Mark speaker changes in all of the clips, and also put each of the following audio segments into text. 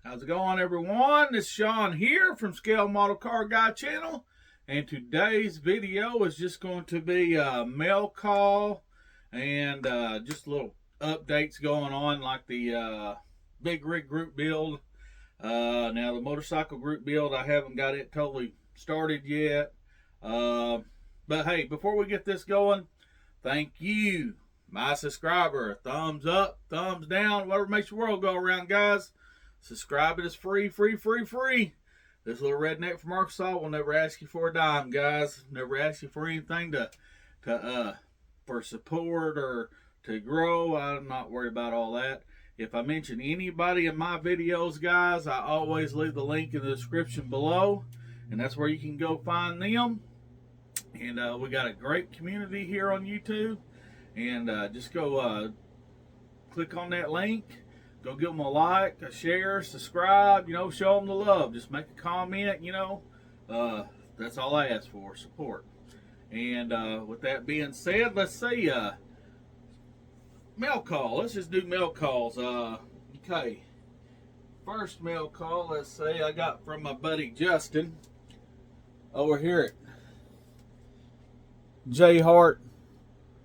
Speaker 1: How's it going, everyone? It's Sean here from Scale Model Car Guy channel, and today's video is just going to be a mail call and just little updates going on, like the big rig group build. Now the motorcycle group build, I haven't got it totally started yet, but hey, before we get this going, thank you, my subscriber. Thumbs up, thumbs down, whatever makes your world go around, guys. Subscribing is free. This little redneck from Arkansas will never ask you for a dime, guys. Never ask you for anything for support or to grow. I'm not worried about all that. If I mention anybody in my videos, guys, I always leave the link in the description below, and that's where you can go find them. And we got a great community here on YouTube, and just go click on that link. Go give them a like, a share, subscribe, show them the love. Just make a comment, that's all I ask for, support. And with that being said, let's see, mail call. Let's just do mail calls. Okay, first mail call, let's see, I got from my buddy Justin over here at J Hart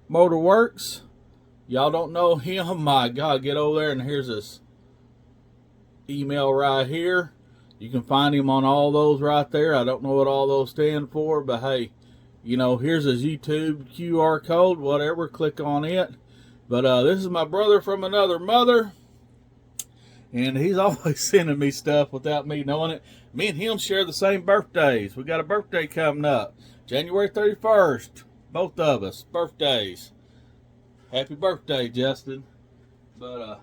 Speaker 1: Motor Works. Y'all don't know him? My God, get over there, and here's his email right here. You can find him on all those right there. I don't know what all those stand for, but hey, here's his YouTube QR code, whatever, click on it. But this is my brother from another mother, and he's always sending me stuff without me knowing it. Me and him share the same birthdays. We got a birthday coming up, January 31st. Both of us, birthdays. Happy birthday, Justin. But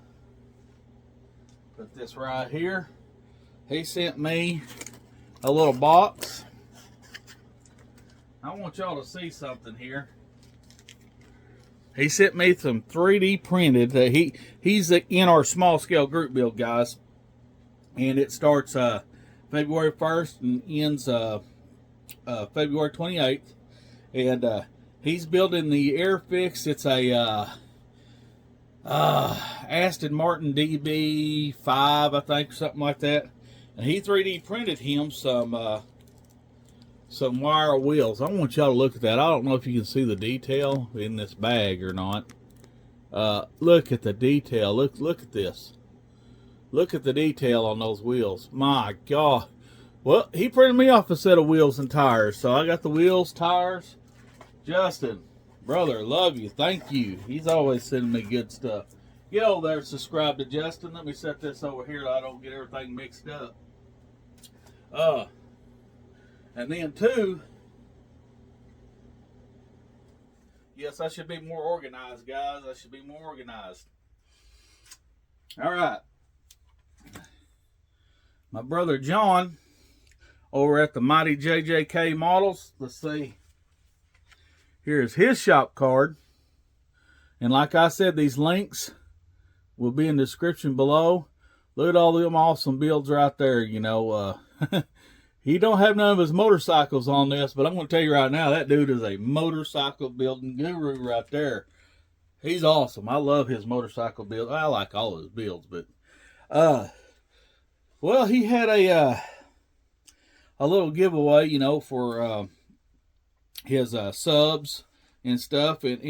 Speaker 1: put this right here. He sent me a little box. I want y'all to see something here. He sent me some 3D printed. He's in our small scale group build, guys, and it starts February 1st and ends February 28th. And he's building the Airfix. It's a Aston Martin DB5, I think, something like that. And he 3D printed him some wire wheels. I want y'all to look at that. I don't know if you can see the detail in this bag or not. Look at the detail. Look at this. Look at the detail on those wheels. My God. Well, he printed me off a set of wheels and tires. So I got the wheels, tires. Justin, brother, love you. Thank you. He's always sending me good stuff. Get over there, subscribe to Justin. Let me set this over here so I don't get everything mixed up. And then two, yes, I should be more organized, guys. I should be more organized. All right. My brother John over at the Mighty JJK Models. Let's see. Here's his shop card. And like I said, these links will be in the description below. Look at all them awesome builds right there. He don't have none of his motorcycles on this, but I'm going to tell you right now, that dude is a motorcycle building guru right there. He's awesome. I love his motorcycle build. I like all of his builds, but well, he had a little giveaway, for his subs and stuff, and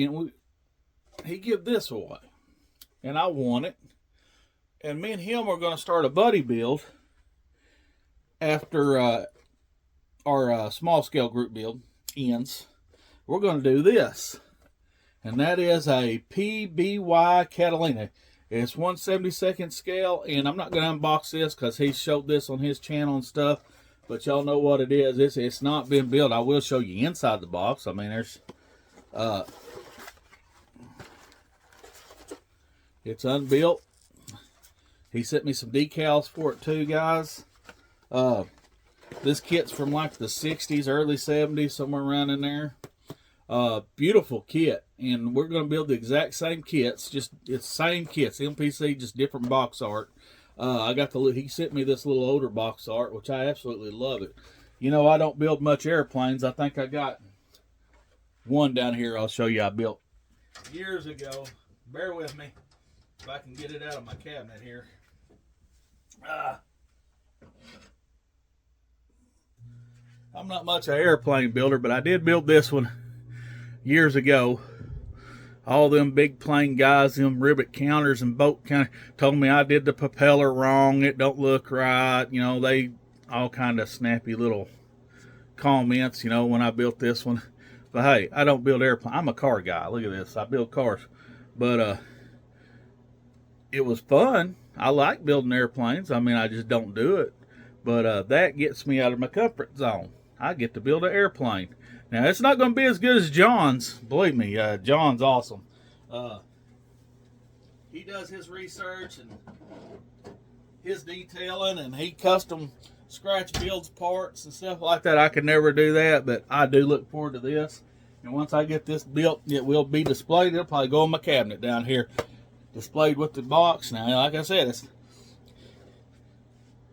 Speaker 1: he give this away, and I want it. And me and him are going to start a buddy build after our small scale group build ends. We're going to do this, and that is a PBY Catalina. It's 1/72 scale, and I'm not going to unbox this because he showed this on his channel and stuff. But y'all know what it is. It's not been built. I will show you inside the box. I mean, there's it's unbuilt. He sent me some decals for it too, guys. This kit's from like the 60s, early 70s, somewhere around in there. Beautiful kit, and we're going to build the exact same kits. It's the same kits, MPC, just different box art. He sent me this little older box art, which I absolutely love it. I don't build much airplanes. I think I got one down here I'll show you I built years ago. Bear with me if I can get it out of my cabinet here. I'm not much of an airplane builder, but I did build this one years ago. All them big plane guys, them rivet counters and boat counters, told me I did the propeller wrong. It don't look right. You know, they all kind of snappy little comments, you know, when I built this one. But hey, I don't build airplanes. I'm a car guy. Look at this. I build cars. But it was fun. I like building airplanes. I mean, I just don't do it. But that gets me out of my comfort zone. I get to build an airplane. Now, it's not going to be as good as John's. Believe me, John's awesome. He does his research and his detailing, and he custom scratch builds parts and stuff like that. I could never do that, but I do look forward to this. And once I get this built, it will be displayed. It'll probably go in my cabinet down here, displayed with the box. Now, like I said,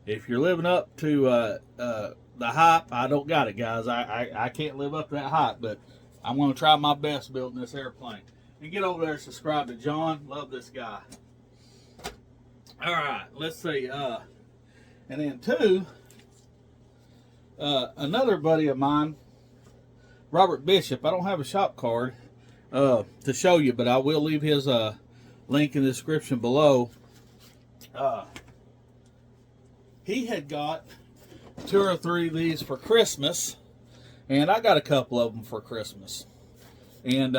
Speaker 1: if you're living up to the hype, I don't got it, guys. I can't live up to that hype, but I'm going to try my best building this airplane. And get over there and subscribe to John. Love this guy. All right, let's see. And then two, another buddy of mine, Robert Bishop. I don't have a shop card to show you, but I will leave his link in the description below. He had got 2 or 3 of these for Christmas, and I got a couple of them for Christmas. And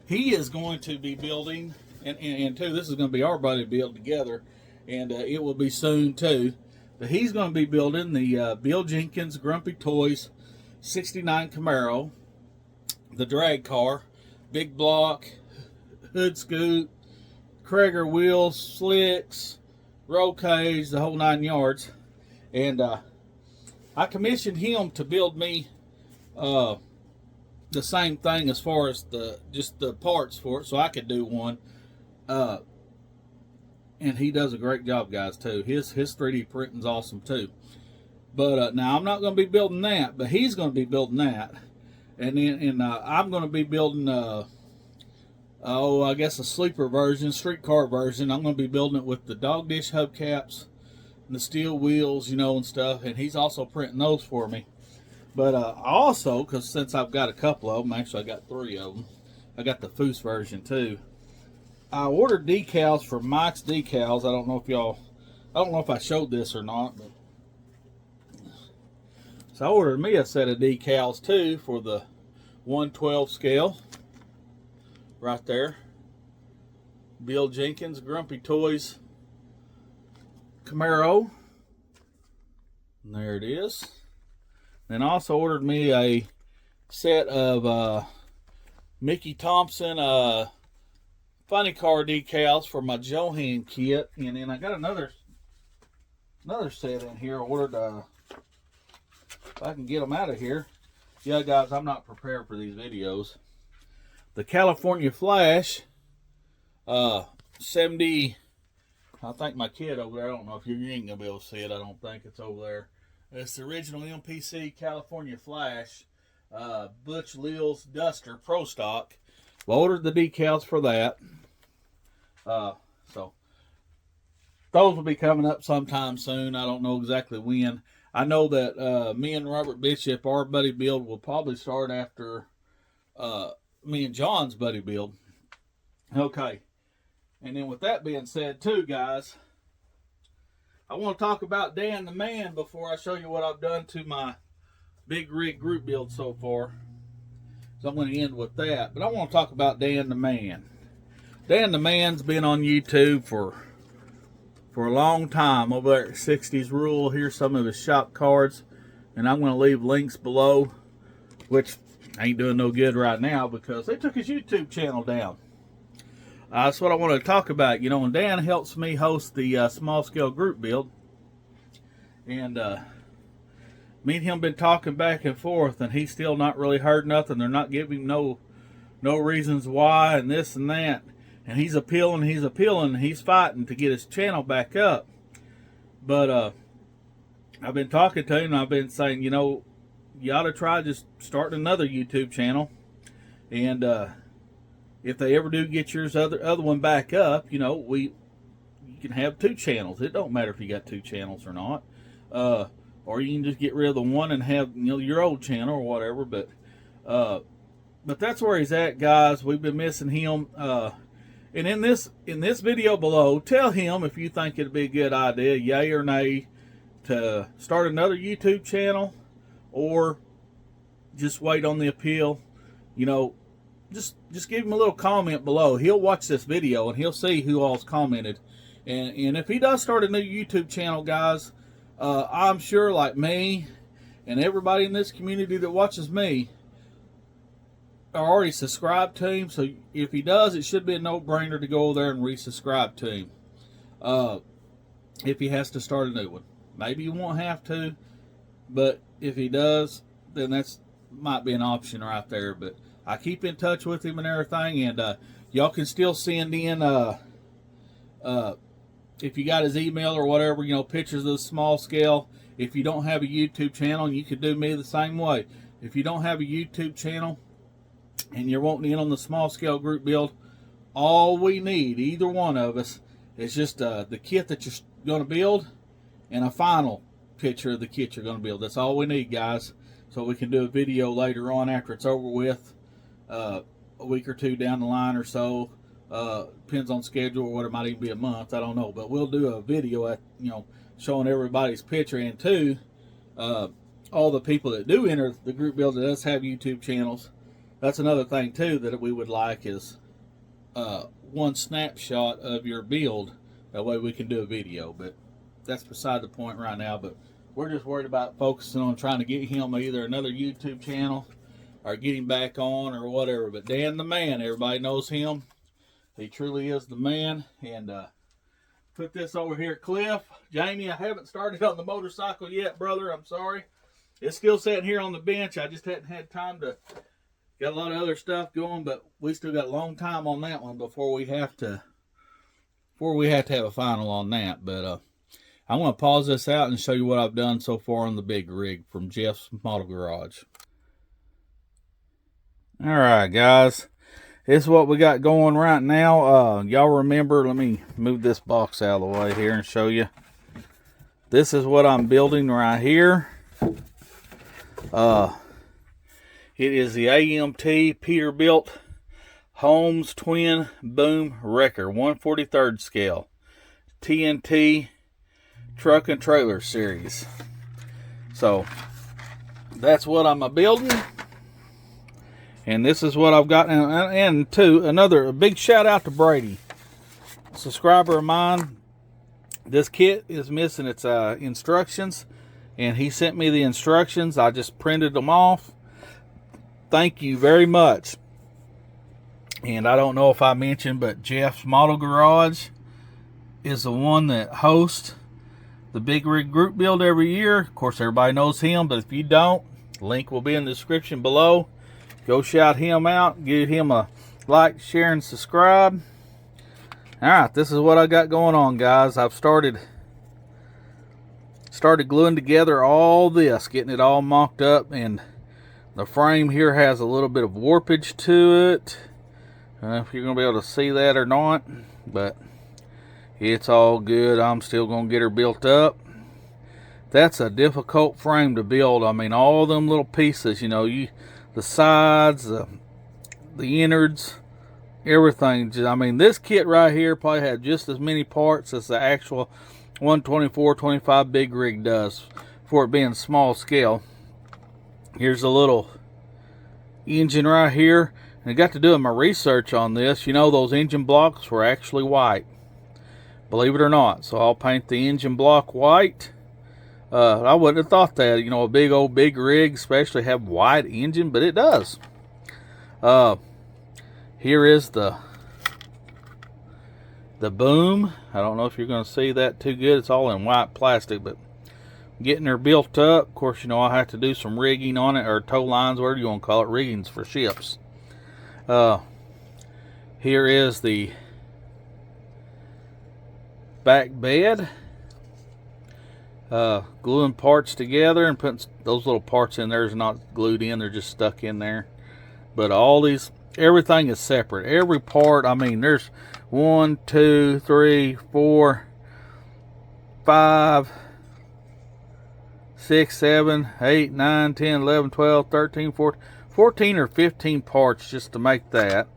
Speaker 1: he is going to be building, and too, this is going to be our buddy build together, and it will be soon too. But he's going to be building the Bill Jenkins Grumpy Toys 69 Camaro, the drag car, big block, hood scoop, Krager wheels, slicks, roll cage, the whole 9 yards. And I commissioned him to build me the same thing as far as just the parts for it, so I could do one. And he does a great job, guys, too. His 3D printing's awesome too. But now I'm not going to be building that, but he's going to be building that. And then I'm going to be building I guess a sleeper version, streetcar version. I'm going to be building it with the dog dish hubcaps and the steel wheels, you know, and stuff. And he's also printing those for me. But also, because since I've got a couple of them, actually I got 3 of them. I got the Foose version too. I ordered decals from Mike's Decals. I don't know if I showed this or not, but so I ordered me a set of decals too for the 1/12 scale. Right there. Bill Jenkins Grumpy Toys Camaro. And there it is. Then I also ordered me a set of Mickey Thompson funny car decals for my Johan kit. And then I got another set in here. I ordered if I can get them out of here. Yeah, guys, I'm not prepared for these videos. The California Flash 70. I think my kid over there, I don't know if you ain't gonna be able to see it. I don't think it's over there. It's the original MPC California Flash Butch Lil's Duster Pro Stock. Well, ordered the decals for that. So those will be coming up sometime soon. I don't know exactly when. I know that me and Robert Bishop, our buddy build, will probably start after me and John's buddy build. Okay. And then with that being said too, guys, I want to talk about Dan the Man before I show you what I've done to my big rig group build so far. So I'm going to end with that. But I want to talk about Dan the Man. Dan the Man's been on YouTube for a long time over there at 6TEESRULE. Here's some of his shop cards. And I'm going to leave links below, which ain't doing no good right now because they took his YouTube channel down. That's what I want to talk about. You know, and Dan helps me host the small scale group build. And me and him been talking back and forth, and he's still not really heard nothing. They're not giving him no reasons why and this and that. And he's appealing, and he's fighting to get his channel back up. But I've been talking to him, and I've been saying, you know, you ought to try just starting another YouTube channel. And if they ever do get yours other one back up, you know, you can have 2 channels. It don't matter if you got 2 channels or not. or you can just get rid of the one and have, you know, your old channel or whatever. But that's where he's at, guys. We've been missing him. And in this video below, tell him if you think it'd be a good idea, yay or nay, to start another YouTube channel, or just wait on the appeal. You know, just give him a little comment below. He'll watch this video and he'll see who all's commented. And if he does start a new YouTube channel, guys, I'm sure, like me and everybody in this community that watches me, are already subscribed to him. So if he does, it should be a no-brainer to go over there and resubscribe to him. If he has to start a new one. Maybe he won't have to, but if he does, then that's might be an option right there. But I keep in touch with him and everything, and y'all can still send in if you got his email or whatever, you know, pictures of the small scale. If you don't have a YouTube channel, and you could do me the same way. If you don't have a YouTube channel and you're wanting in on the small scale group build, all we need, either one of us, is just the kit that you're going to build and a final picture of the kit you're going to build. That's all we need, guys, so we can do a video later on after it's over with, a week or two down the line or so. Depends on schedule, or what, it might even be a month, I don't know. But we'll do a video at, you know, showing everybody's picture. And two, all the people that do enter the group build that does have YouTube channels, that's another thing too that we would like, is one snapshot of your build. That way we can do a video. But that's beside the point right now. But we're just worried about focusing on trying to get him either another YouTube channel or get him back on or whatever. But Dan the man, everybody knows him. He truly is the man. And put this over here at Cliff. Jamie, I haven't started on the motorcycle yet, brother. I'm sorry. It's still sitting here on the bench. I just hadn't had time to. Got a lot of other stuff going, but we still got a long time on that one before we have to have a final on that. But I'm going to pause this out and show you what I've done so far on the big rig from Jeff's Model Garage. All right, guys. This is what we got going right now. Y'all remember, let me move this box out of the way here and show you. This is what I'm building right here. It is the AMT Peterbilt Holmes Twin Boom Wrecker 1/43 scale TNT truck and trailer series. So that's what I'm building, and this is what I've got. And a big shout out to Brady, a subscriber of mine. This kit is missing its instructions, and he sent me the instructions. I just printed them off. Thank you very much. And I don't know if I mentioned, but Jeff's Model Garage is the one that hosts the big rig group build every year. Of course, everybody knows him, but if you don't, link will be in the description below. Go shout him out. Give him a like, share, and subscribe. Alright, this is what I got going on, guys. I've started gluing together all this, getting it all mocked up, and the frame here has a little bit of warpage to it. I don't know if you're going to be able to see that or not, but it's all good. I'm still going to get her built up. That's a difficult frame to build. I mean, all them little pieces, you know, the sides, the innards, everything. I mean, this kit right here probably had just as many parts as the actual 124-25 big rig does, for it being small scale. Here's a little engine right here. And I got to doing my research on this. You know, those engine blocks were actually white, believe it or not. So I'll paint the engine block white. I wouldn't have thought that, you know, a big rig especially have white engine, but it does. Here is the boom. I don't know if you're going to see that too good. It's all in white plastic, but getting her built up. Of course, you know, I have to do some rigging on it, or tow lines, whatever you want to call it, riggings for ships. Here is the back bed. Gluing parts together and putting those little parts in there is not glued in, they're just stuck in there. But all these, everything is separate. Every part, I mean, there's 1, 2, 3, 4, 5, 6, 7, 8, 9, 10, 11, 12, 13, 14 or 15 parts just to make that.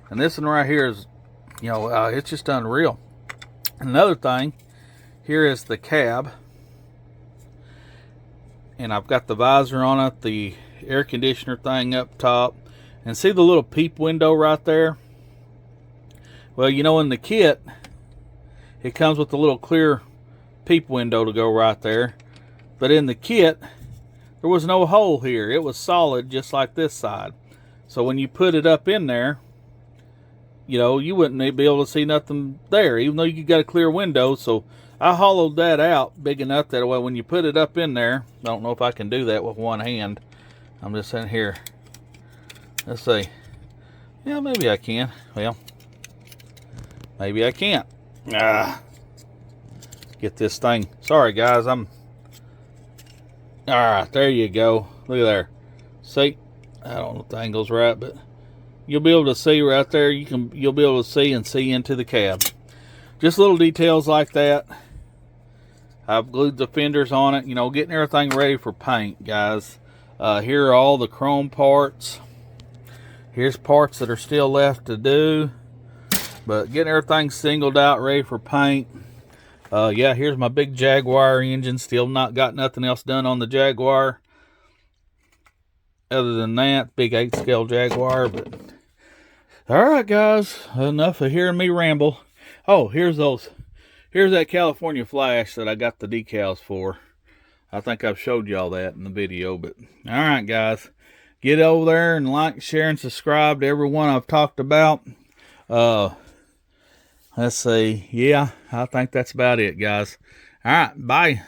Speaker 1: And this one right here is, you know, it's just unreal. Another thing, here is the cab. And I've got the visor on it, the air conditioner thing up top. And see the little peep window right there? Well, you know, in the kit, it comes with a little clear peep window to go right there. But in the kit, there was no hole here. It was solid just like this side. So when you put it up in there, you know, you wouldn't be able to see nothing there, even though you got a clear window. So I hollowed that out big enough that way when you put it up in there, I don't know if I can do that with one hand. I'm just in here. Let's see. Yeah, maybe I can. Well, maybe I can't. Get this thing. Sorry guys, alright, there you go. Look at there. See? I don't know if the angle's right, but you'll be able to see right there. You'll be able to see and see into the cab. Just little details like that. I've glued the fenders on it, you know, getting everything ready for paint, guys. Here are all the chrome parts. Here's parts that are still left to do. But getting everything singled out, ready for paint. Yeah, here's my big Jaguar engine. Still not got nothing else done on the Jaguar. Other than that, big 8-scale Jaguar. But alright guys, enough of hearing me ramble. Oh, here's that California Flash that I got the decals for. I think I've showed y'all that in the video. But alright guys, get over there and like, share, and subscribe to every one I've talked about. Let's see. Yeah, I think that's about it, guys. Alright, bye.